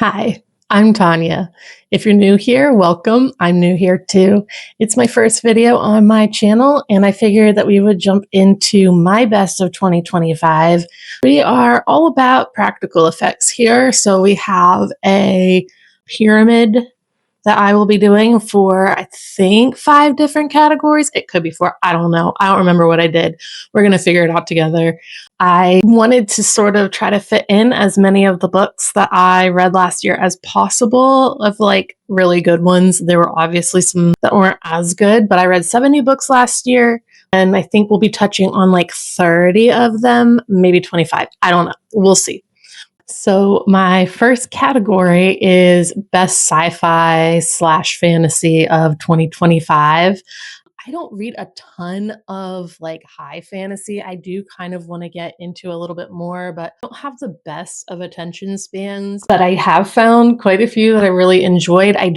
Hi, I'm Tanya. If you're new here, welcome. I'm new here too. It's my first video on my channel, and I figured that we would jump into my best of 2025. We are all about practical effects here. So we have a pyramid that I will be doing for, I think, 5 different categories. It could be 4. I don't know. I don't remember what I did. We're going to figure it out together. I wanted to sort of try to fit in as many of the books that I read last year as possible of like really good ones. There were obviously some that weren't as good, but I read 70 books last year. And I think we'll be touching on like 30 of them, maybe 25. I don't know. We'll see. So my first category is best sci-fi slash fantasy of 2025. I don't read a ton of like high fantasy. I do kind of want to get into a little bit more, but I don't have the best of attention spans. But I have found quite a few that I really enjoyed. I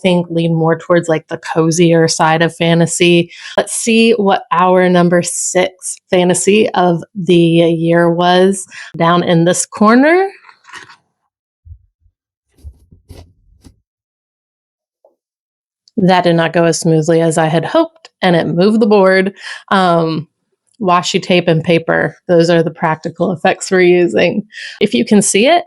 think, lean more towards like the cozier side of fantasy. Let's see what our number 6 fantasy of the year was down in this corner. That did not go as smoothly as I had hoped, and it moved the board. Washi tape and paper, those are the practical effects we're using. If you can see it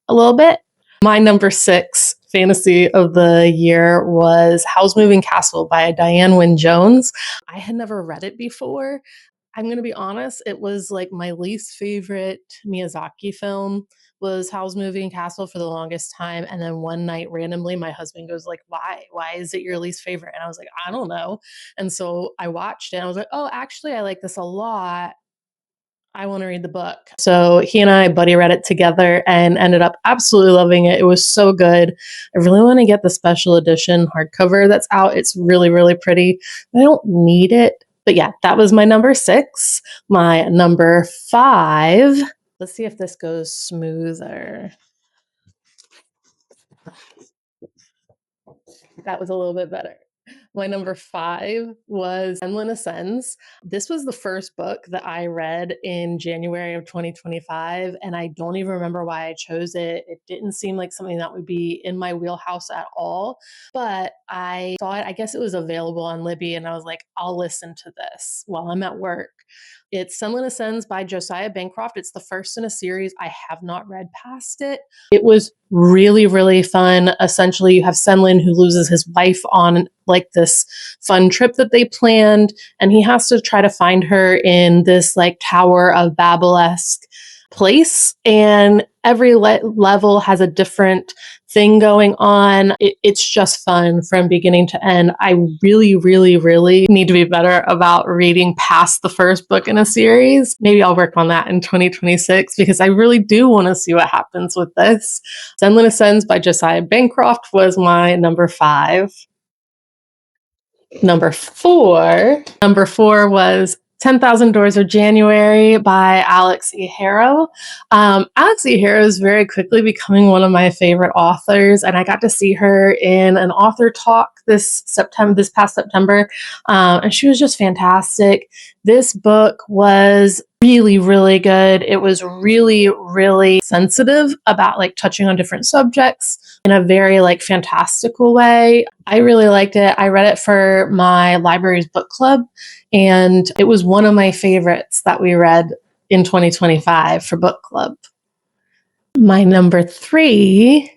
a little bit, my number 6 fantasy of the year was Howl's Moving Castle by Diane Wynne Jones. I had never read it before. I'm going to be honest, it was like my least favorite Miyazaki film was Howl's Moving Castle for the longest time. And then one night randomly my husband goes like, why is it your least favorite? And I was like, I don't know. And so I watched it and I was like, oh, actually I like this a lot. I want to read the book. So he and I buddy read it together and ended up absolutely loving it. It was so good. I really want to get the special edition hardcover that's out. It's really, really pretty. I don't need it. But yeah, that was my number 6. My number 5. Let's see if this goes smoother. That was a little bit better. My number 5 was Senlin Ascends. This was the first book that I read in January of 2025, and I don't even remember why I chose it. It didn't seem like something that would be in my wheelhouse at all, but I saw it. I guess it was available on Libby, and I was like, I'll listen to this while I'm at work. It's Senlin Ascends by Josiah Bancroft. It's the first in a series. I have not read past it. It was really, really fun. Essentially, you have Senlin who loses his wife on like this fun trip that they planned, and he has to try to find her in this like Tower of Babel-esque place, and every level has a different thing going on. It's just fun from beginning to end. I really, really, really need to be better about reading past the first book in a series. Maybe I'll work on that in 2026 because I really do want to see what happens with this. Senlin Ascends by Josiah Bancroft was my number 5. Number 4 was 10,000 Doors of January by Alex E. Harrow. Alex E. Harrow is very quickly becoming one of my favorite authors, and I got to see her in an author talk this past September, and she was just fantastic. This book was really, really good. It was really, really sensitive about like touching on different subjects in a very like fantastical way. I really liked it. I read it for my library's book club, and it was one of my favorites that we read in 2025 for book club. My number 3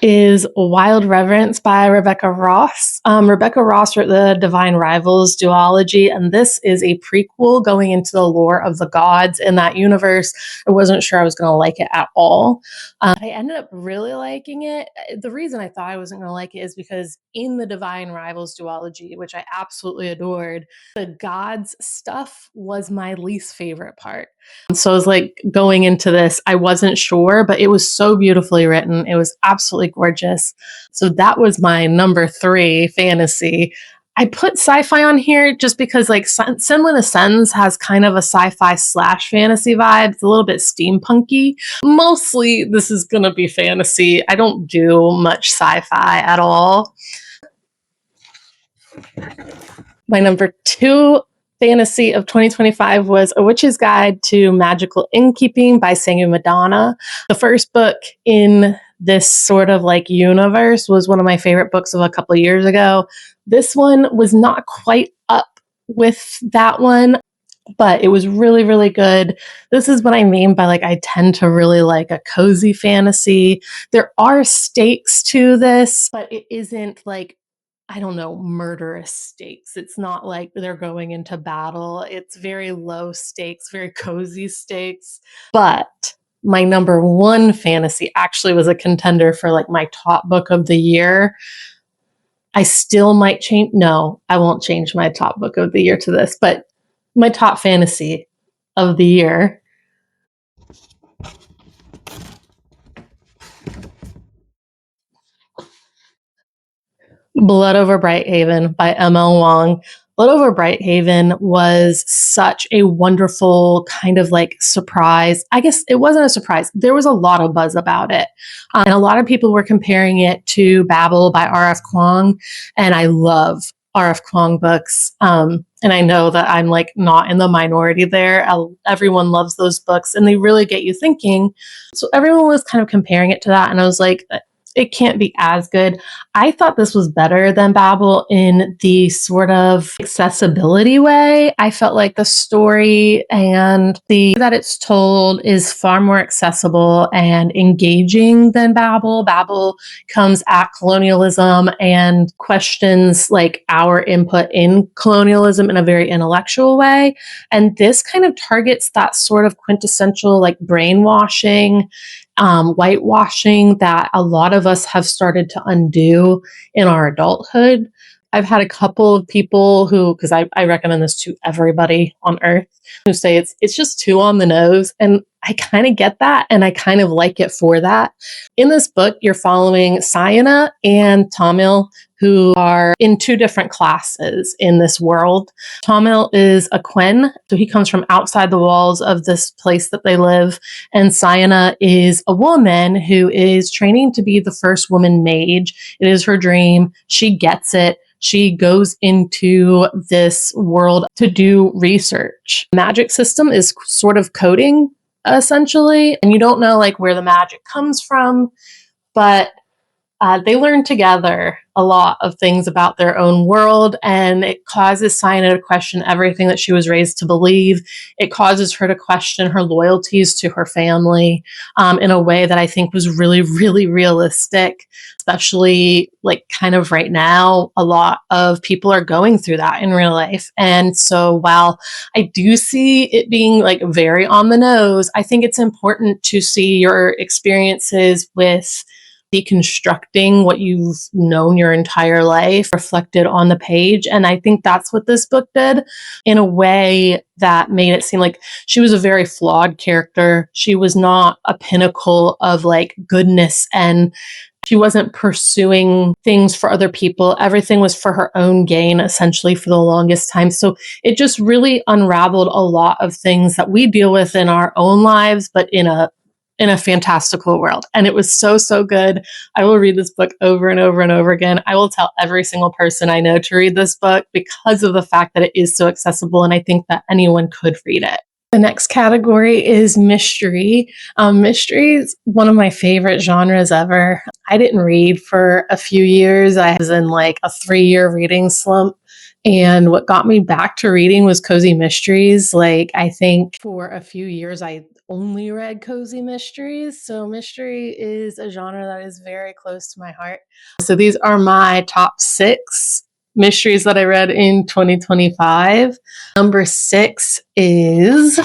is Wild Reverence by Rebecca Ross. Rebecca Ross wrote the Divine Rivals duology, and this is a prequel going into the lore of the gods in that universe. I wasn't sure I was going to like it at all. I ended up really liking it. The reason I thought I wasn't going to like it is because in the Divine Rivals duology, which I absolutely adored, the gods stuff was my least favorite part. So I was like going into this, I wasn't sure, but it was so beautifully written. It was absolutely gorgeous. So that was my number 3 fantasy. I put sci-fi on here just because like Senlin Ascends has kind of a sci-fi slash fantasy vibe. It's a little bit steampunky. Mostly this is going to be fantasy. I don't do much sci-fi at all. My number 2 fantasy of 2025 was A Witch's Guide to Magical Innkeeping by Sangu Madonna. The first book in this sort of like universe was one of my favorite books of a couple of years ago. This one was not quite up with that one, but it was really, really good. This is what I mean by like, I tend to really like a cozy fantasy. There are stakes to this, but it isn't like, I don't know, murderous stakes. It's not like they're going into battle. It's very low stakes, very cozy stakes. But my number one fantasy actually was a contender for like my top book of the year. I still might change. No, I won't change my top book of the year to this, but my top fantasy of the year. Blood Over Brighthaven by M.L. Wong. Blood Over Brighthaven was such a wonderful kind of like surprise. I guess it wasn't a surprise. There was a lot of buzz about it. And a lot of people were comparing it to Babel by R.F. Kuang. And I love R.F. Kuang books. And I know that I'm like not in the minority there. Everyone loves those books and they really get you thinking. So everyone was kind of comparing it to that. And I was like, it can't be as good. I thought this was better than Babel in the sort of accessibility way. I felt like the story and the that it's told is far more accessible and engaging than Babel. Babel comes at colonialism and questions like our input in colonialism in a very intellectual way. And this kind of targets that sort of quintessential like brainwashing, whitewashing that a lot of us have started to undo in our adulthood. I've had a couple of people who, because I recommend this to everybody on earth, who say it's just too on the nose. And I kind of get that. And I kind of like it for that. In this book, you're following Sayana and Tamil, who are in two different classes in this world. Tamil is a Quen, so he comes from outside the walls of this place that they live. And Sayana is a woman who is training to be the first woman mage. It is her dream. She gets it. She goes into this world to do research. Magic system is sort of coding, essentially, and you don't know like where the magic comes from, but they learn together a lot of things about their own world, and it causes Sayana to question everything that she was raised to believe. It causes her to question her loyalties to her family in a way that I think was really, really realistic, especially like kind of right now. A lot of people are going through that in real life. And so while I do see it being like very on the nose, I think it's important to see your experiences with deconstructing what you've known your entire life reflected on the page. And I think that's what this book did in a way that made it seem like she was a very flawed character. She was not a pinnacle of like goodness, and she wasn't pursuing things for other people. Everything was for her own gain, essentially, for the longest time. So it just really unraveled a lot of things that we deal with in our own lives, but in a fantastical world. And it was so, so good. I will read this book over and over and over again. I will tell every single person I know to read this book because of the fact that it is so accessible. And I think that anyone could read it. The next category is mystery. Mystery is one of my favorite genres ever. I didn't read for a few years. I was in like a 3-year reading slump. And what got me back to reading was cozy mysteries. Like, I think for a few years, I only read cozy mysteries. So mystery is a genre that is very close to my heart. So these are my top 6 mysteries that I read in 2025. Number 6 is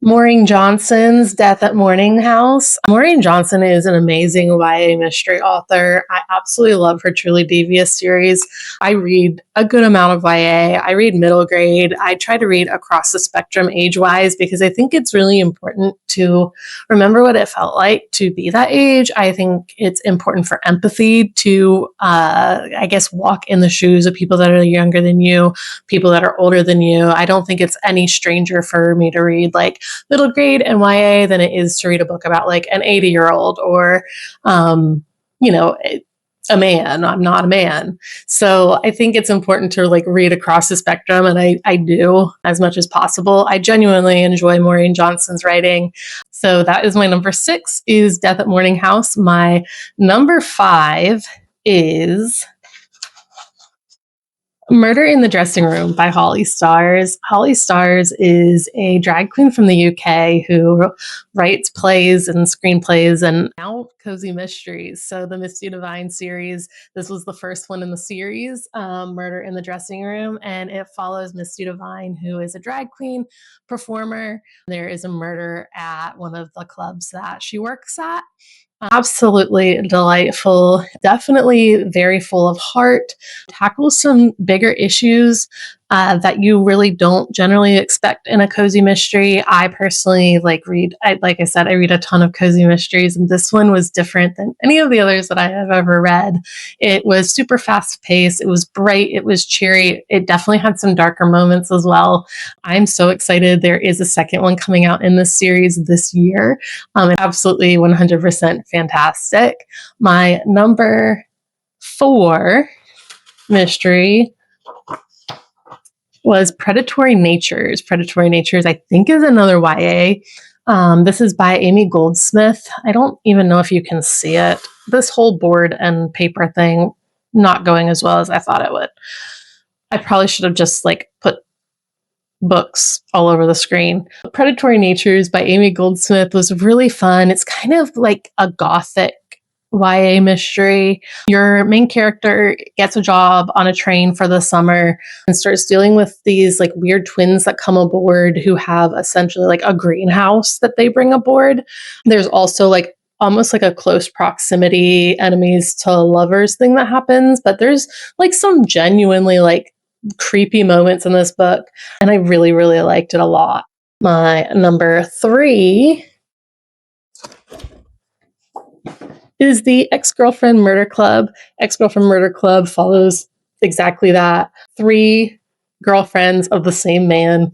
Maureen Johnson's Death at Morning House. Maureen Johnson is an amazing YA mystery author. I absolutely love her Truly Devious series. I read a good amount of YA. I read middle grade. I try to read across the spectrum age-wise because I think it's really important to remember what it felt like to be that age. I think it's important for empathy to, I guess, walk in the shoes of people that are younger than you, people that are older than you. I don't think it's any stranger for me to read like middle grade and YA than it is to read a book about like an 80-year-old or, a man. I'm not a man. So I think it's important to like read across the spectrum, and I do as much as possible. I genuinely enjoy Maureen Johnson's writing. So that is my number 6 is Death at Morning House. My number 5 is Murder in the Dressing Room by Holly Stars. Holly Stars is a drag queen from the UK who writes plays and screenplays and now cozy mysteries. So the Misty Divine series, this was the first one in the series, Murder in the Dressing Room, and it follows Misty Divine, who is a drag queen performer. There is a murder at one of the clubs that she works at. Absolutely delightful, definitely very full of heart, tackles some bigger issues that you really don't generally expect in a cozy mystery. I personally like I said, I read a ton of cozy mysteries, and this one was different than any of the others that I have ever read. It was super fast paced, it was bright, it was cheery, it definitely had some darker moments as well. I'm so excited. There is a second one coming out in this series this year. Absolutely 100% fantastic. My number 4 mystery was Predatory Natures. Predatory Natures, I think, is another YA. This is by Amy Goldsmith. I don't even know if you can see it. This whole board and paper thing not going as well as I thought it would. I probably should have just like put books all over the screen. Predatory Natures by Amy Goldsmith was really fun. It's kind of like a gothic YA mystery. Your main character gets a job on a train for the summer and starts dealing with these like weird twins that come aboard who have essentially like a greenhouse that they bring aboard. There's also like almost like a close proximity enemies to lovers thing that happens, but there's like some genuinely like creepy moments in this book, and I really, really liked it a lot. My number 3 is the Ex-Girlfriend Murder Club. Ex-Girlfriend Murder Club follows exactly that. 3 girlfriends of the same man,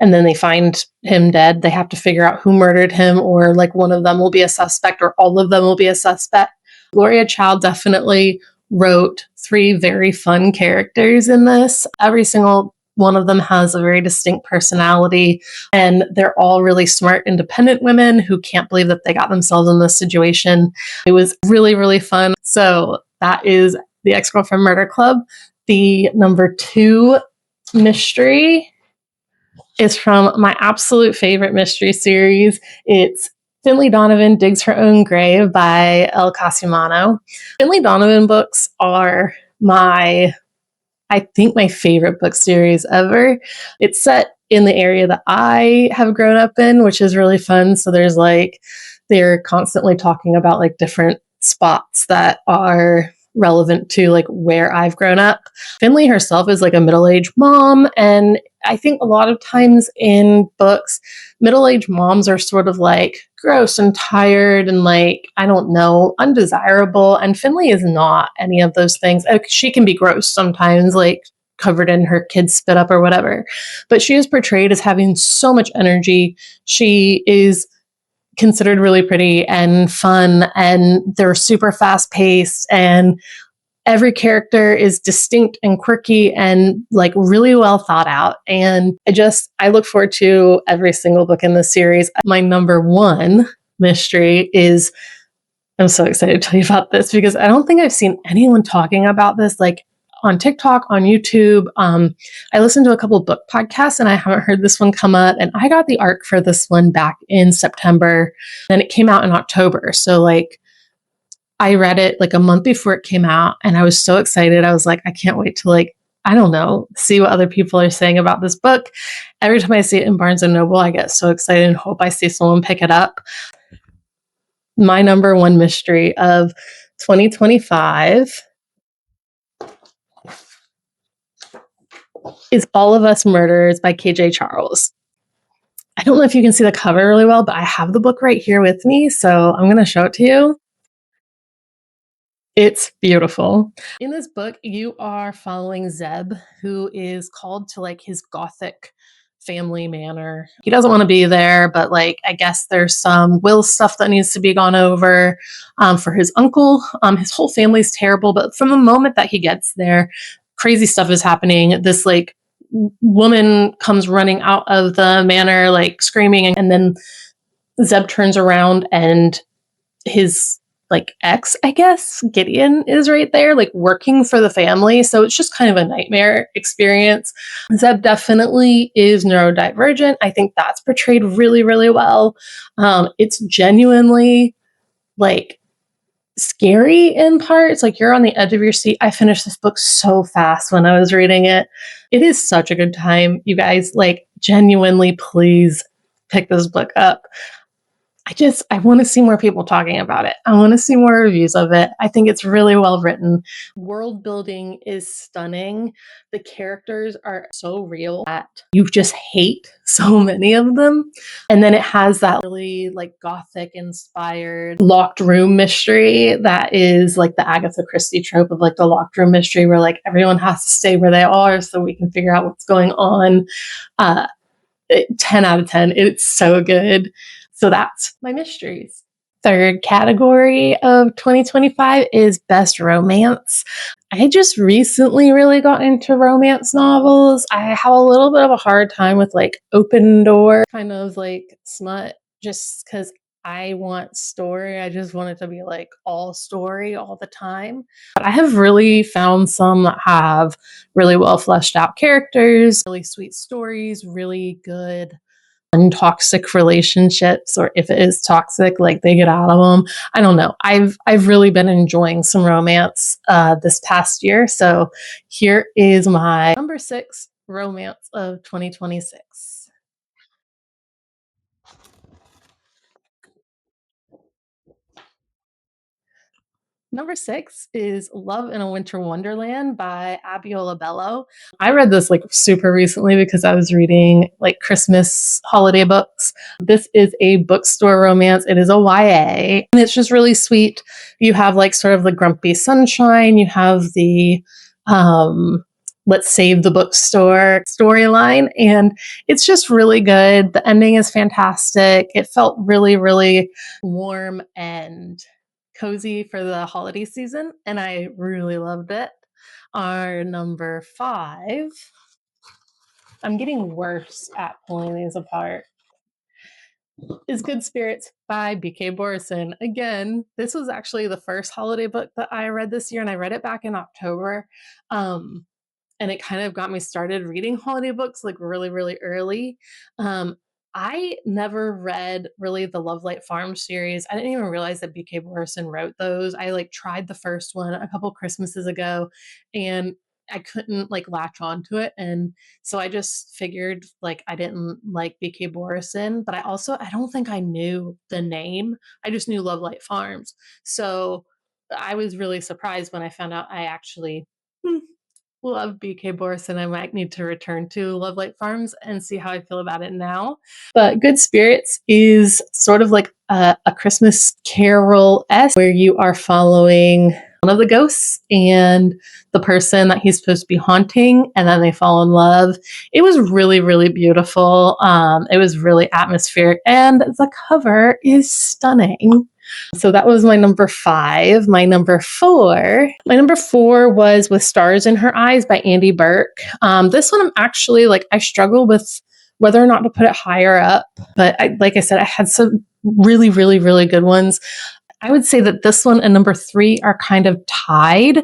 and then they find him dead. They have to figure out who murdered him, or like one of them will be a suspect, or all of them will be a suspect. Gloria Child definitely wrote 3 very fun characters in this. Every single one of them has a very distinct personality, and they're all really smart, independent women who can't believe that they got themselves in this situation. It was really, really fun. So that is the Ex-Girlfriend Murder Club. The number 2 mystery is from my absolute favorite mystery series. It's Finley Donovan Digs Her Own Grave by El Casimano. Finley Donovan books are I think my favorite book series ever. It's set in the area that I have grown up in, which is really fun. So there's like, they're constantly talking about like different spots that are relevant to like where I've grown up. Finley herself is like a middle-aged mom, and I think a lot of times in books, middle-aged moms are sort of like gross and tired and like, I don't know, undesirable. And Finley is not any of those things. She can be gross sometimes, like covered in her kid's spit up or whatever. But she is portrayed as having so much energy. She is considered really pretty and fun, and they're super fast paced, and every character is distinct and quirky and like really well thought out. And I look forward to every single book in this series. My number 1 mystery is, I'm so excited to tell you about this because I don't think I've seen anyone talking about this like on TikTok, on YouTube. I listened to a couple of book podcasts and I haven't heard this one come up. And I got the arc for this one back in September, and it came out in October. So like I read it like a month before it came out, and I was so excited. I was like, I can't wait to like, I don't know, see what other people are saying about this book. Every time I see it in Barnes and Noble, I get so excited and hope I see someone pick it up. My number 1 mystery of 2025 is All of Us Murderers by KJ Charles. I don't know if you can see the cover really well, but I have the book right here with me, so I'm going to show it to you. It's beautiful. In this book, you are following Zeb, who is called to like his gothic family manor. He doesn't want to be there, but like I guess there's some will stuff that needs to be gone over for his uncle. His whole family's terrible, but from the moment that he gets there, crazy stuff is happening. This like woman comes running out of the manor like screaming, and then Zeb turns around and his like ex, I guess, Gideon is right there, like working for the family. So it's just kind of a nightmare experience. Zeb definitely is neurodivergent. I think that's portrayed really, really well. It's genuinely like scary in parts. Like you're on the edge of your seat. I finished this book so fast when I was reading it. It is such a good time, you guys. Like genuinely, please pick this book up. I want to see more people talking about it. I want to see more reviews of it. I think it's really well written. World building is stunning. The characters are so real that you just hate so many of them. And then it has that really like gothic inspired locked room mystery that is like the Agatha Christie trope of like the locked room mystery where like everyone has to stay where they are so we can figure out what's going on. 10 out of 10. It's so good. So that's my mysteries. Third category of 2025 is best romance. I just recently really got into romance novels. I have a little bit of a hard time with like open door kind of like smut just because I want story. I just want it to be like all story all the time. But I have really found some that have really well fleshed out characters, really sweet stories, really good untoxic relationships, or if it is toxic, like they get out of them. I don't know. I've really been enjoying some romance this past year. So here is my number 6 romance of 2026. Number 6 is Love in a Winter Wonderland by Abiola Bello. I read this like super recently because I was reading like Christmas holiday books. This is a bookstore romance. It is a YA and it's just really sweet. You have like sort of the grumpy sunshine. You have the let's save the bookstore storyline, and it's just really good. The ending is fantastic. It felt really, really warm and cozy for the holiday season, and I really loved it. Our number 5, I'm getting worse at pulling these apart, is Good Spirits by BK Borison. Again, this was actually the first holiday book that I read this year, and I read it back in October. And it kind of got me started reading holiday books like really, really early. I never read really the Love Light Farm series. I didn't even realize that BK Borison wrote those. I like tried the first one a couple Christmases ago and I couldn't like latch onto it. And so I just figured like I didn't like BK Borison, but I don't think I knew the name. I just knew Love Light Farms. So I was really surprised when I found out I actually love BK Borison. I might need to return to Love Light Farms and see how I feel about it now. But Good Spirits is sort of like a Christmas carol-esque where you are following one of the ghosts and the person that he's supposed to be haunting, and then they fall in love. It was really, really beautiful. It was really atmospheric, and the cover is stunning. So that was my number 5. My number 4 was With Stars in Her Eyes by Andy Burke. This one I'm actually like, I struggle with whether or not to put it higher up, but like I said, I had some really, really, really good ones. I would say that this one and number 3 are kind of tied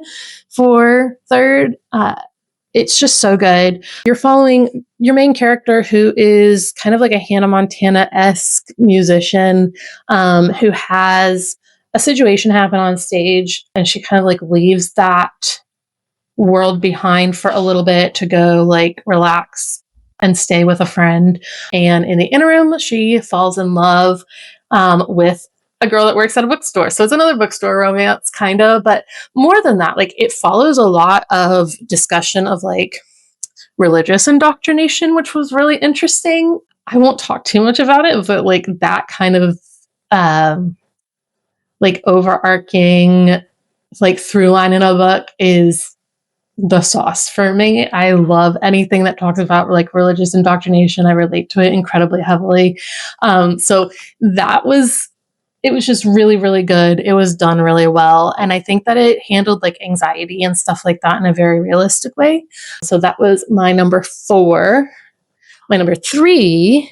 for third. It's just so good. You're following your main character, who is kind of like a Hannah Montana-esque musician, who has a situation happen on stage, and she kind of like leaves that world behind for a little bit to go like relax and stay with a friend. And in the interim, she falls in love with a girl that works at a bookstore. So it's another bookstore romance, kind of, but more than that, like it follows a lot of discussion of like religious indoctrination, which was really interesting. I won't talk too much about it, but like that kind of like overarching like through line in a book is the sauce for me. I love anything that talks about like religious indoctrination. I relate to it incredibly heavily. So that was it was just really, really good. It was done really well. And I think that it handled like anxiety and stuff like that in a very realistic way. So that was my number 4. My number 3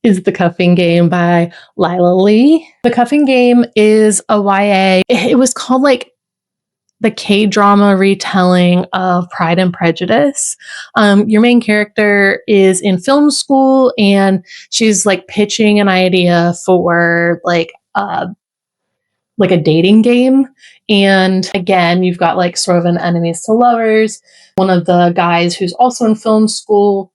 is The Cuffing Game by Lila Lee. The Cuffing Game is a YA. It was called like the K-drama retelling of Pride and Prejudice. Your main character is in film school and she's like pitching an idea for like a dating game. And again, you've got like sort of an enemies to lovers. One of the guys who's also in film school,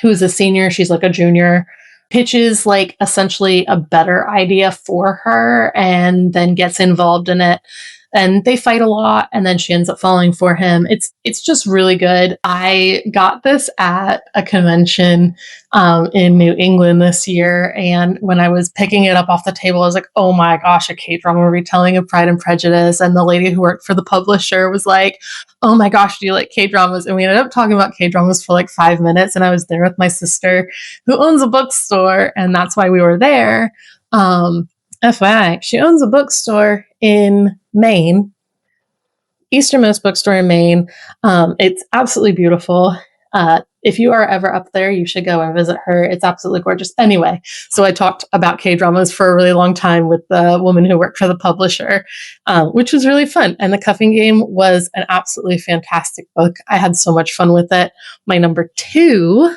who's a senior, she's like a junior, pitches like essentially a better idea for her and then gets involved in it. And they fight a lot and then she ends up falling for him. It's just really good. I got this at a convention in New England this year, and when I was picking it up off the table, I was like, oh my gosh, a K-drama retelling of Pride and Prejudice. And the lady who worked for the publisher was like, oh my gosh, do you like K-dramas? And we ended up talking about K-dramas for like 5 minutes, and I was there with my sister who owns a bookstore, and that's why we were there. FYI, she owns a bookstore in Maine, easternmost bookstore in Maine. It's absolutely beautiful. If you are ever up there, you should go and visit her. It's absolutely gorgeous. Anyway, so I talked about K-dramas for a really long time with the woman who worked for the publisher, which was really fun. And The Cuffing Game was an absolutely fantastic book. I had so much fun with it. My number 2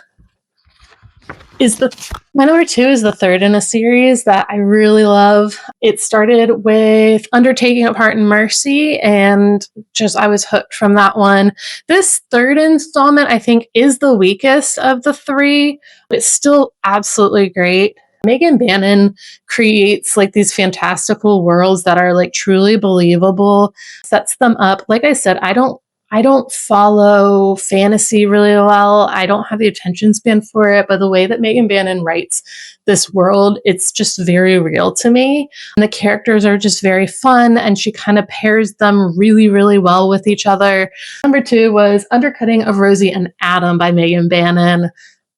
is the third in a series that I really love. It started with Undertaking of Heart and Mercy, and just I was hooked from that one. This third installment, I think, is the weakest of the 3, but it's still absolutely great. Megan Bannon creates like these fantastical worlds that are like truly believable, sets them up. Like I said, I don't follow fantasy really well. I don't have the attention span for it, but the way that Megan Bannon writes this world, it's just very real to me. And the characters are just very fun, and she kind of pairs them really, really well with each other. Number 2 was Undercutting of Rosie and Adam by Megan Bannon.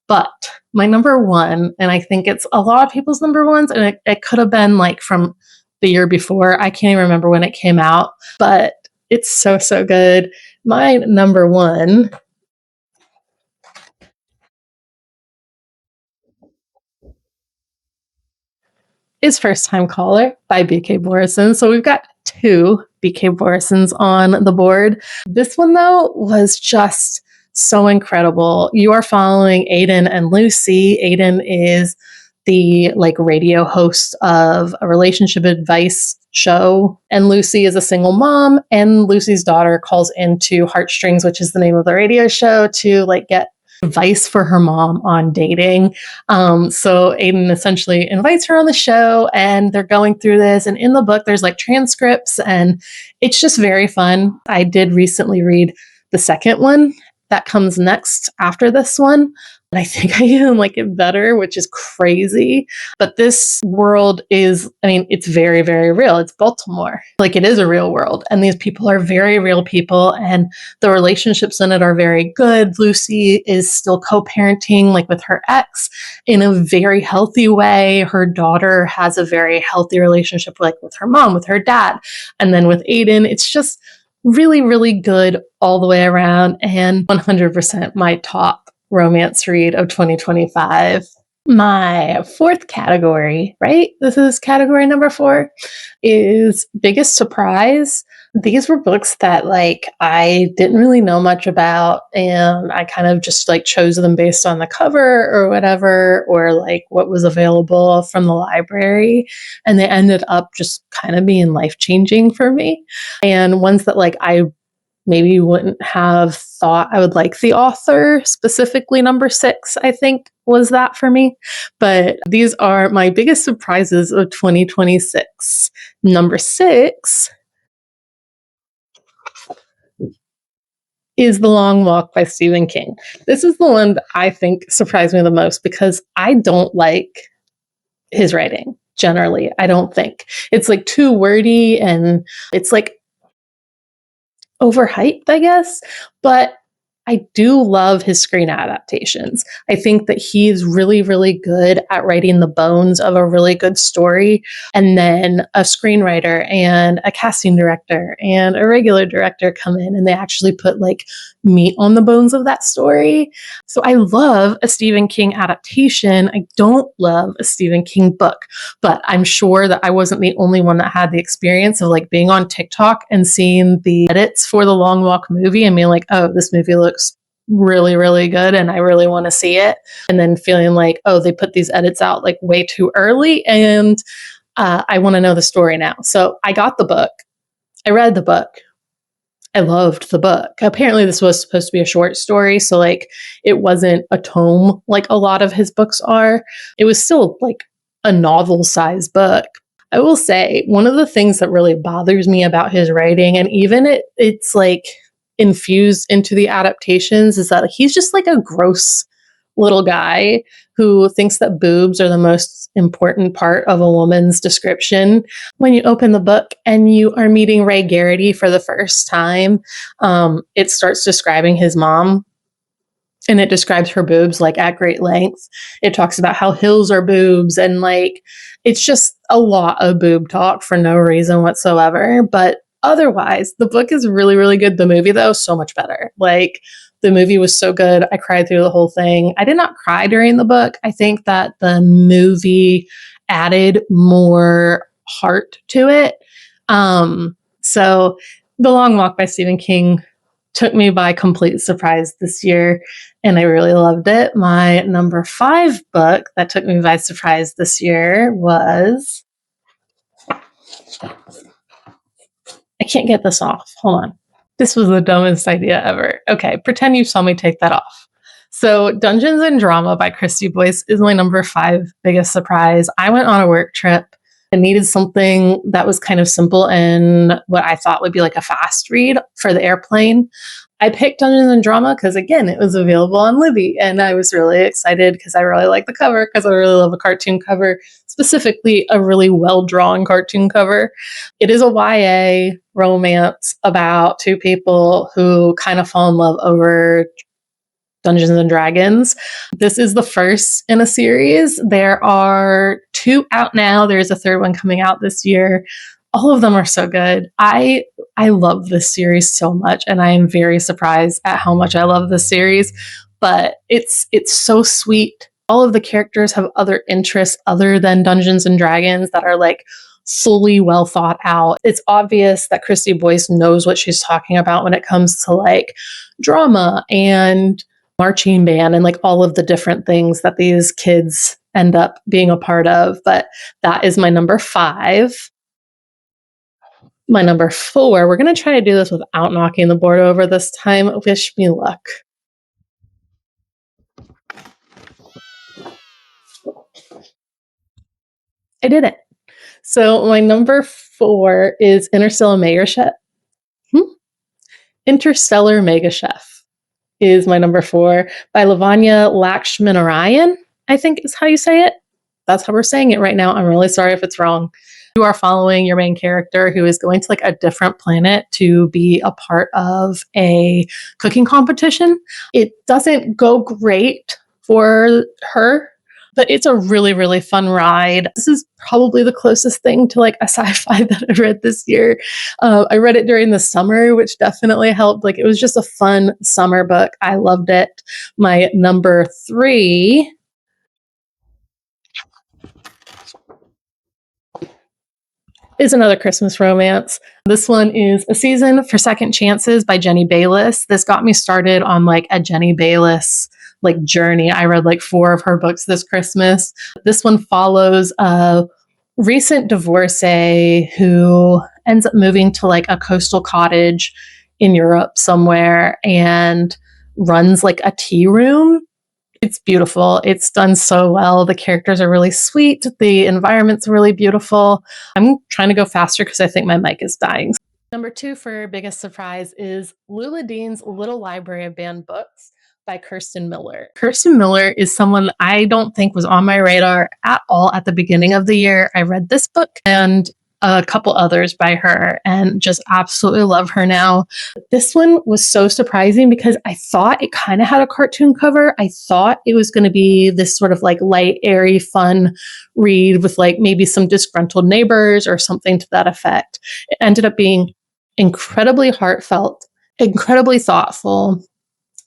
But my number 1, and I think it's a lot of people's number 1s, and it could have been like from the year before. I can't even remember when it came out, but it's so, so good. My number 1 is First Time Caller by BK Borison. So we've got 2 BK Borisons on the board. This one, though, was just so incredible. You are following Aiden and Lucy. Aiden is the like radio host of a relationship advice show, and Lucy is a single mom, and Lucy's daughter calls into Heartstrings, which is the name of the radio show, to like get advice for her mom on dating. So Aiden essentially invites her on the show, and they're going through this, and in the book there's like transcripts, and it's just very fun. I did recently read the second one that comes next after this one, and I think I even like it better, which is crazy. But this world is, I mean, it's very, very real. It's Baltimore. Like, it is a real world. And these people are very real people. And the relationships in it are very good. Lucy is still co-parenting, like with her ex, in a very healthy way. Her daughter has a very healthy relationship, like with her mom, with her dad. And then with Aiden, it's just really, really good all the way around. And 100% my top romance read of 2025. My 4th category, right? This is category number 4, is Biggest Surprise. These were books that like I didn't really know much about, and I kind of just like chose them based on the cover or whatever, or like what was available from the library, and they ended up just kind of being life-changing for me. And ones that like I maybe wouldn't have thought I would like the author, specifically number 6, I think was that for me. But these are my biggest surprises of 2026. Number 6 is The Long Walk by Stephen King. This is the one that I think surprised me the most because I don't like his writing generally. I don't think it's like too wordy, and it's like overhyped, I guess, but I do love his screen adaptations. I think that he's really, really good at writing the bones of a really good story. And then a screenwriter and a casting director and a regular director come in and they actually put like meat on the bones of that story. So I love a Stephen King adaptation. I don't love a Stephen King book, but I'm sure that I wasn't the only one that had the experience of like being on TikTok and seeing the edits for the Long Walk movie and being like, oh, this movie looks really, really good and I really want to see it. And then feeling like, oh, they put these edits out like way too early and I want to know the story now. So I got the book. I read the book. I loved the book. Apparently, this was supposed to be a short story, so like it wasn't a tome like a lot of his books are. It was still like a novel-sized book. I will say one of the things that really bothers me about his writing, and even it's like infused into the adaptations, is that like, he's just like a gross little guy who thinks that boobs are the most important part of a woman's description. When you open the book and you are meeting Ray Garrity for the first time, it starts describing his mom and it describes her boobs like at great length. It talks about how hills are boobs and like it's just a lot of boob talk for no reason whatsoever. But otherwise, the book is really, really good. The movie, though, so much better. Like the movie was so good. I cried through the whole thing. I did not cry during the book. I think that the movie added more heart to it. So The Long Walk by Stephen King took me by complete surprise this year, and I really loved it. My number 5 book that took me by surprise this year was... I can't get this off. Hold on. This was the dumbest idea ever. Okay, pretend you saw me take that off. So Dungeons and Drama by Christy Boyce is my number 5 biggest surprise. I went on a work trip and needed something that was kind of simple and what I thought would be like a fast read for the airplane. I picked Dungeons and Drama because, again, it was available on Libby, and I was really excited because I really like the cover because I really love a cartoon cover, specifically a really well-drawn cartoon cover. It is a YA romance about 2 people who kind of fall in love over Dungeons and Dragons. This is the first in a series. There are 2 out now. There's a 3rd one coming out this year. All of them are so good. I love this series so much, and I am very surprised at how much I love this series. But it's so sweet. All of the characters have other interests other than Dungeons and Dragons that are like fully well thought out. It's obvious that Christy Boyce knows what she's talking about when it comes to like drama and marching band and like all of the different things that these kids end up being a part of. But that is my number 5. My number 4, we're going to try to do this without knocking the board over this time. Wish me luck. I did it. So my number 4 is Interstellar Mega Chef. Interstellar Mega Chef is my number 4 by Lavanya Lakshminarayan, I think is how you say it. That's how we're saying it right now. I'm really sorry if it's wrong. You are following your main character who is going to like a different planet to be a part of a cooking competition. It doesn't go great for her, but it's a really, really fun ride. This is probably the closest thing to like a sci-fi that I read this year. I read it during the summer, which definitely helped. Like it was just a fun summer book. I loved it. My number 3 is another Christmas romance. This one is A Season for Second Chances by Jenny Bayliss. This got me started on like a Jenny Bayliss like journey. I read like 4 of her books this Christmas. This one follows a recent divorcee who ends up moving to like a coastal cottage in Europe somewhere and runs like a tea room. It's beautiful. It's done so well. The characters are really sweet. The environment's really beautiful. I'm trying to go faster because I think my mic is dying. Number 2 for biggest surprise is Lula Dean's Little Library of Banned Books by Kirsten Miller. Kirsten Miller is someone I don't think was on my radar at all at the beginning of the year. I read this book and a couple others by her and just absolutely love her now. This one was so surprising because I thought it kind of had a cartoon cover. I thought it was going to be this sort of like light, airy, fun read with like maybe some disgruntled neighbors or something to that effect. It ended up being incredibly heartfelt, incredibly thoughtful.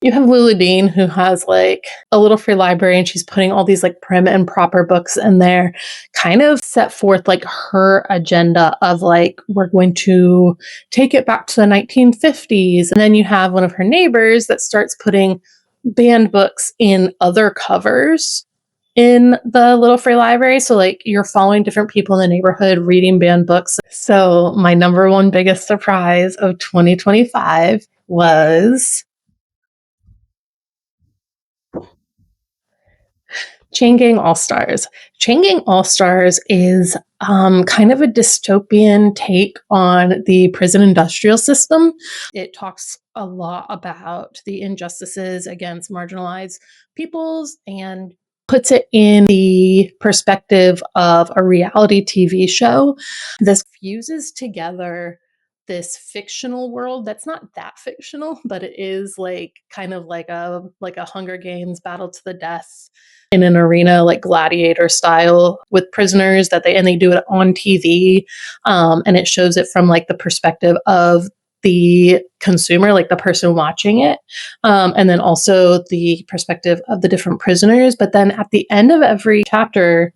You have Lily Dean, who has like a little free library, and she's putting all these like prim and proper books in there, kind of set forth like her agenda of like, we're going to take it back to the 1950s. And then you have one of her neighbors that starts putting banned books in other covers in the little free library. So like you're following different people in the neighborhood reading banned books. So my number one biggest surprise of 2025 was Chain Gang All Stars. Chain Gang All Stars is kind of a dystopian take on the prison industrial system. It talks a lot about the injustices against marginalized peoples and puts it in the perspective of a reality TV show. This fuses together this fictional world that's not that fictional, but it is like kind of like a Hunger Games battle to the death in an arena, like gladiator style, with prisoners they do it on TV, and it shows it from like the perspective of the consumer, like the person watching it, and then also the perspective of the different prisoners. But then at the end of every chapter,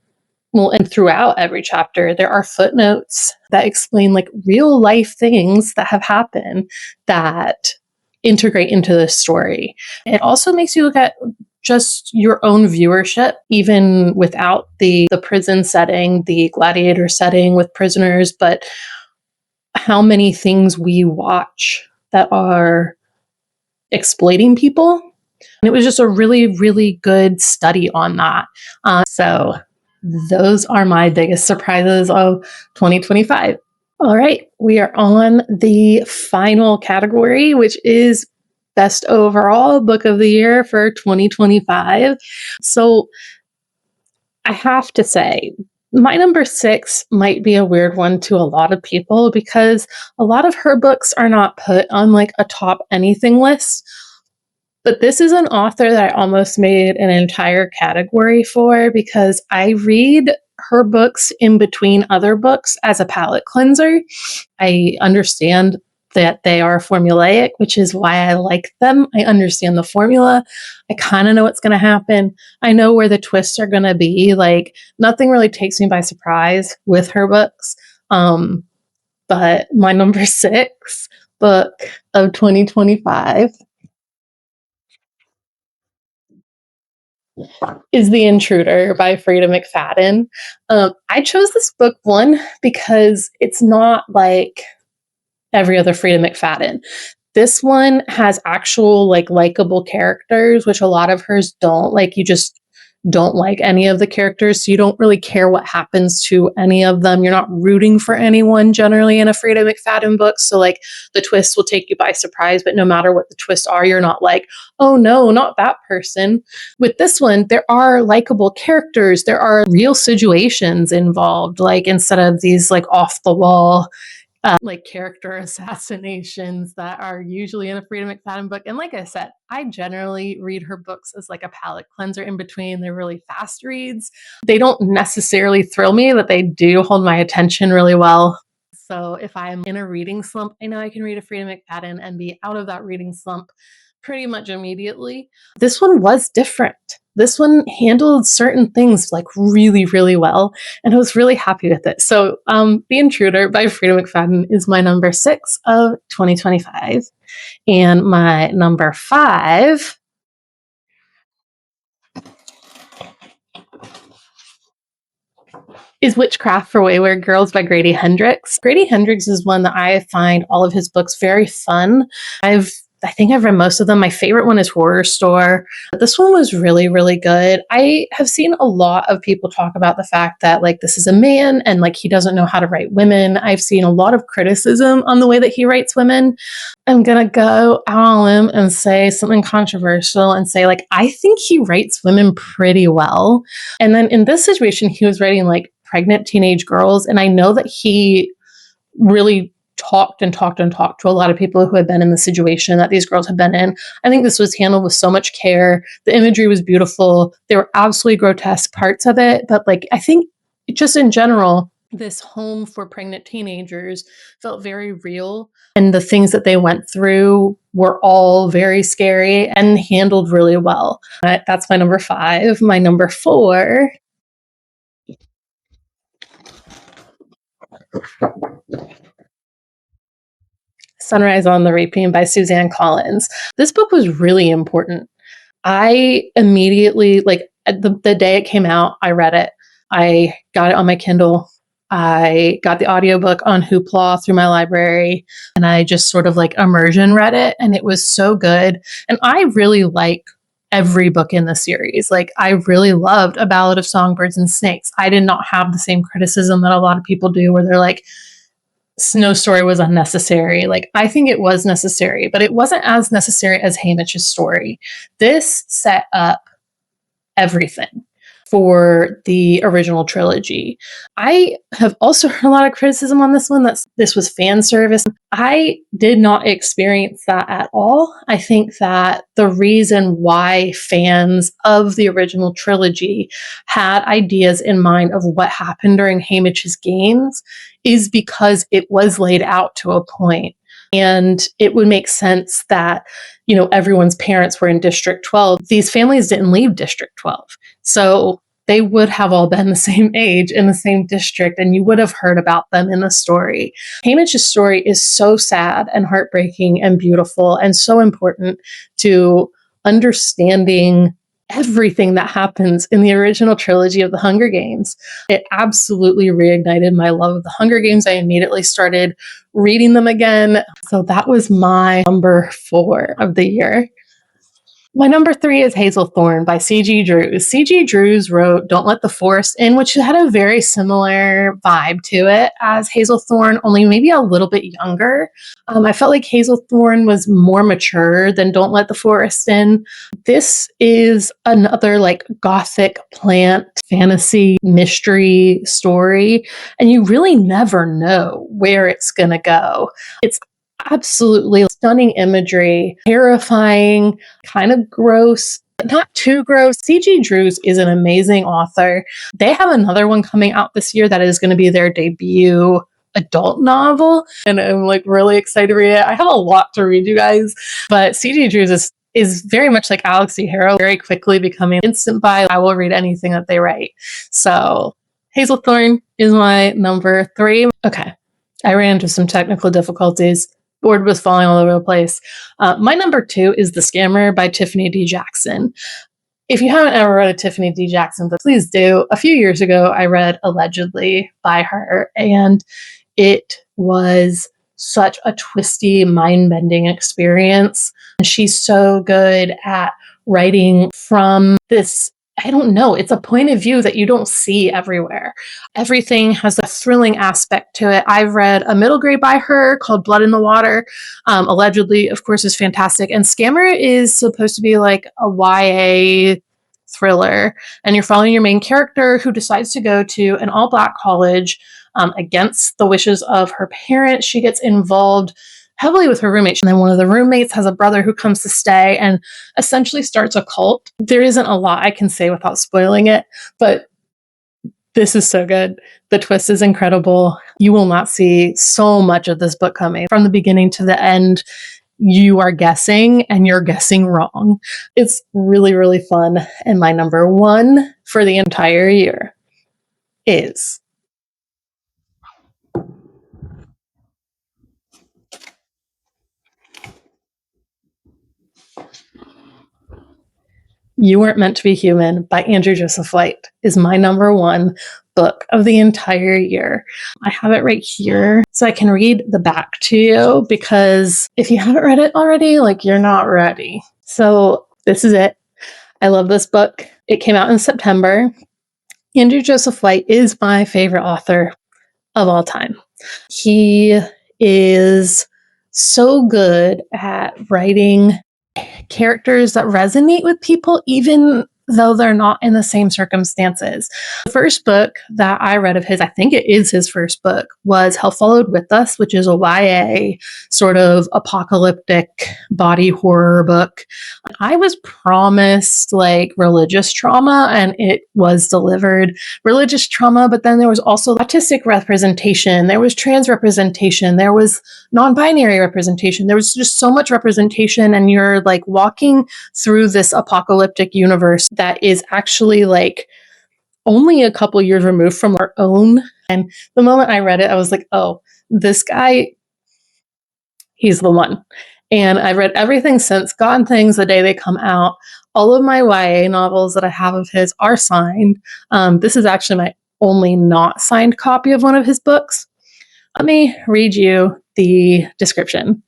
well, and throughout every chapter, there are footnotes that explain like real life things that have happened that integrate into the story. It also makes you look at just your own viewership, even without the prison setting, the gladiator setting with prisoners, but how many things we watch that are exploiting people. And it was just a really, really good study on that. So those are my biggest surprises of 2025. All right, we are on the final category, which is Best Overall Book of the Year for 2025. So I have to say, my number 6 might be a weird one to a lot of people because a lot of her books are not put on like a top anything list. But this is an author that I almost made an entire category for because I read her books in between other books as a palate cleanser. I understand that they are formulaic, which is why I like them. I understand the formula. I kind of know what's going to happen. I know where the twists are going to be. Like nothing really takes me by surprise with her books. But my number 6 book of 2025 is The Intruder by Frida McFadden. I chose this book, one, because it's not like every other Frida McFadden. This one has actual like likable characters, which a lot of hers don't. Like you just don't like any of the characters, so you don't really care what happens to any of them. You're not rooting for anyone generally in a Frida McFadden book. So like the twists will take you by surprise, but no matter what the twists are, you're not like, oh no, not that person. With this one, there are likable characters. There are real situations involved, like instead of these like off the wall like character assassinations that are usually in a Frida McFadden book. And like I said, I generally read her books as like a palate cleanser in between. They're really fast reads. They don't necessarily thrill me, but they do hold my attention really well. So if I'm in a reading slump, I know I can read a Frida McFadden and be out of that reading slump pretty much immediately. This one was different. This one handled certain things like really, really well, and I was really happy with it. So, The Intruder by Frida McFadden is my number 6 of 2025, and my number 5 is Witchcraft for Wayward Girls by Grady Hendrix. Grady Hendrix is one that I find all of his books very fun. I think I've read most of them. My favorite one is Horror Store. But this one was really, really good. I have seen a lot of people talk about the fact that like this is a man and like he doesn't know how to write women. I've seen a lot of criticism on the way that he writes women. I'm going to go out on a limb and say something controversial and say like I think he writes women pretty well. And then in this situation, he was writing like pregnant teenage girls. And I know that he really talked and talked and talked to a lot of people who had been in the situation that these girls had been in. I think this was handled with so much care. The imagery was beautiful. There were absolutely grotesque parts of it, but like I think just in general, this home for pregnant teenagers felt very real. And the things that they went through were all very scary and handled really well. That's my number 5. My number 4. Sunrise on the Reaping by Suzanne Collins. This book was really important. I immediately, like the day it came out, I read it. I got it on my Kindle. I got the audiobook on Hoopla through my library, and I just sort of like immersion read it, and it was so good. And I really like every book in the series. Like I really loved A Ballad of Songbirds and Snakes. I did not have the same criticism that a lot of people do where they're like, Snow Story was unnecessary. Like, I think it was necessary, but it wasn't as necessary as Hamish's story. This set up everything for the original trilogy. I have also heard a lot of criticism on this one that this was fan service. I did not experience that at all. I think that the reason why fans of the original trilogy had ideas in mind of what happened during Hamish's games is because it was laid out to a point. And it would make sense that, you know, everyone's parents were in District 12. These families didn't leave District 12. So they would have all been the same age in the same district, and you would have heard about them in the story. Hamish's story is so sad and heartbreaking and beautiful and so important to understanding everything that happens in the original trilogy of the Hunger Games. It absolutely reignited my love of the Hunger Games. I immediately started reading them again. So that was my number 4 of the year. My number 3 is Hazelthorne by C.G. Drews. C.G. Drews wrote Don't Let the Forest In, which had a very similar vibe to it as Hazelthorne, only maybe a little bit younger. I felt like Hazelthorne was more mature than Don't Let the Forest In. This is another like gothic plant fantasy mystery story, and you really never know where it's going to go. It's absolutely stunning imagery, terrifying, kind of gross, but not too gross. C.G. Drews is an amazing author. They have another one coming out this year that is going to be their debut adult novel, and I'm like really excited to read it. I have a lot to read, you guys, but C.G. Drews is very much like Alex E. Harrow, very quickly becoming instant buy. I will read anything that they write. So Hazelthorne is my number 3. Okay, I ran into some technical difficulties. Board was falling all over the place. My number 2 is The Scammer by Tiffany D. Jackson. If you haven't ever read a Tiffany D. Jackson book, please do. A few years ago, I read Allegedly by her, and it was such a twisty, mind-bending experience. And she's so good at writing from this, I don't know, it's a point of view that you don't see everywhere. Everything has a thrilling aspect to it. I've read a middle grade by her called Blood in the Water. Allegedly, of course, is fantastic. And Scammer is supposed to be like a YA thriller. And you're following your main character who decides to go to an all-black college against the wishes of her parents. She gets involved heavily with her roommate. And then one of the roommates has a brother who comes to stay and essentially starts a cult. There isn't a lot I can say without spoiling it, but this is so good. The twist is incredible. You will not see so much of this book coming. From the beginning to the end, you are guessing and you're guessing wrong. It's really, really fun. And my number 1 for the entire year is You Weren't Meant to Be Human by Andrew Joseph White is my number 1 book of the entire year. I have it right here so I can read the back to you, because if you haven't read it already, like, you're not ready. So this is it. I love this book. It came out in September. Andrew Joseph White is my favorite author of all time. He is so good at writing characters that resonate with people, even though they're not in the same circumstances. The first book that I read of his, I think it is his first book, was Hell Followed With Us, which is a YA sort of apocalyptic body horror book. I was promised like religious trauma, and it was delivered religious trauma, but then there was also autistic representation, there was trans representation, there was non-binary representation. There was just so much representation, and you're like walking through this apocalyptic universe that is actually like only a couple years removed from our own. And the moment I read it, I was like, oh, this guy, he's the one. And I've read everything since, gotten things the day they come out. All of my YA novels that I have of his are signed. This is actually my only not signed copy of one of his books. Let me read you the description.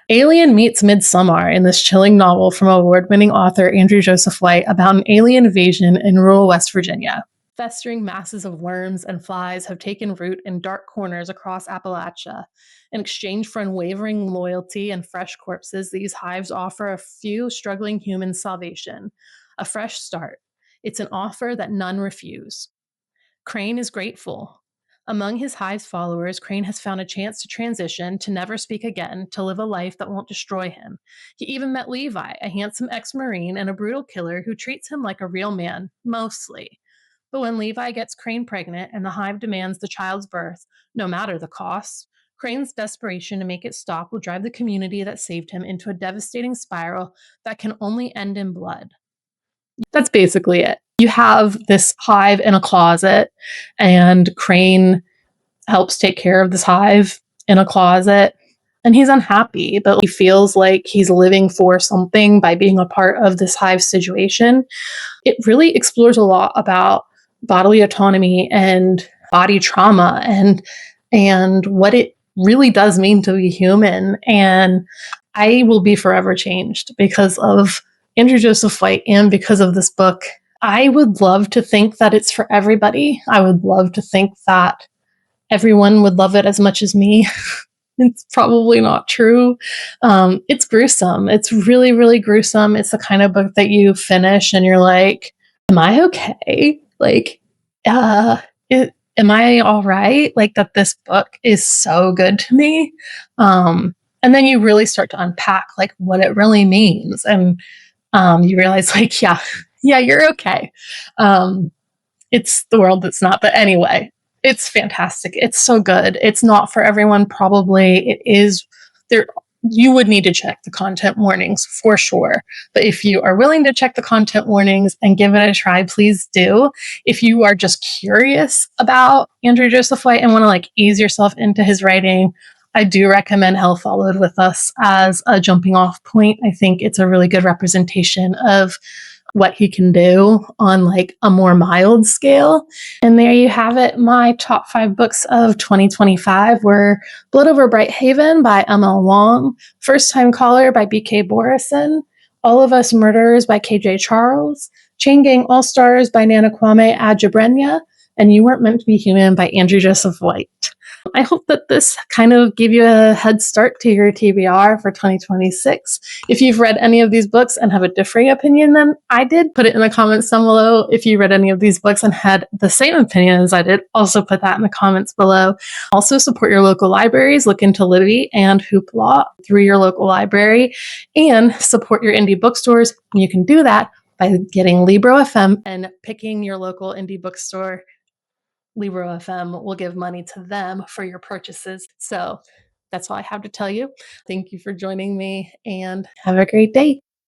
Alien meets Midsommar in this chilling novel from award-winning author Andrew Joseph White about an alien invasion in rural West Virginia. Festering masses of worms and flies have taken root in dark corners across Appalachia. In exchange for unwavering loyalty and fresh corpses, these hives offer a few struggling humans salvation, a fresh start. It's an offer that none refuse. Crane is grateful. Among his hive's followers, Crane has found a chance to transition, to never speak again, to live a life that won't destroy him. He even met Levi, a handsome ex-Marine and a brutal killer who treats him like a real man, mostly. But when Levi gets Crane pregnant and the hive demands the child's birth, no matter the cost, Crane's desperation to make it stop will drive the community that saved him into a devastating spiral that can only end in blood. That's basically it. You have this hive in a closet, and Crane helps take care of this hive in a closet. And he's unhappy, but he feels like he's living for something by being a part of this hive situation. It really explores a lot about bodily autonomy and body trauma and what it really does mean to be human. And I will be forever changed because of Andrew Joseph White and because of this book. I would love to think that it's for everybody. I would love to think that everyone would love it as much as me. It's probably not true. It's gruesome. It's really, really gruesome. It's the kind of book that you finish and you're like, am I okay? Like, am I all right? Like, that this book is so good to me. And then you really start to unpack like what it really means. And you realize like, yeah, you're okay. It's the world that's not. But anyway, it's fantastic. It's so good. It's not for everyone, probably. It is there. You would need to check the content warnings for sure. But if you are willing to check the content warnings and give it a try, please do. If you are just curious about Andrew Joseph White and want to like ease yourself into his writing, I do recommend Hell Followed With Us as a jumping off point. I think it's a really good representation of what he can do on like a more mild scale. And there you have it. My top 5 books of 2025 were Blood Over Bright Haven by M.L. Wong, First Time Caller by B.K. Borison, All of Us Murderers by K.J. Charles, Chain Gang All Stars by Nana Kwame Adjabrenya, and You Weren't Meant to Be Human by Andrew Joseph White. I hope that this kind of gave you a head start to your TBR for 2026. If you've read any of these books and have a differing opinion than I did, put it in the comments down below. If you read any of these books and had the same opinion as I did, also put that in the comments below. Also support your local libraries. Look into Libby and Hoopla through your local library, and support your indie bookstores. You can do that by getting Libro FM and picking your local indie bookstore. Libro FM will give money to them for your purchases. So that's all I have to tell you. Thank you for joining me and have a great day.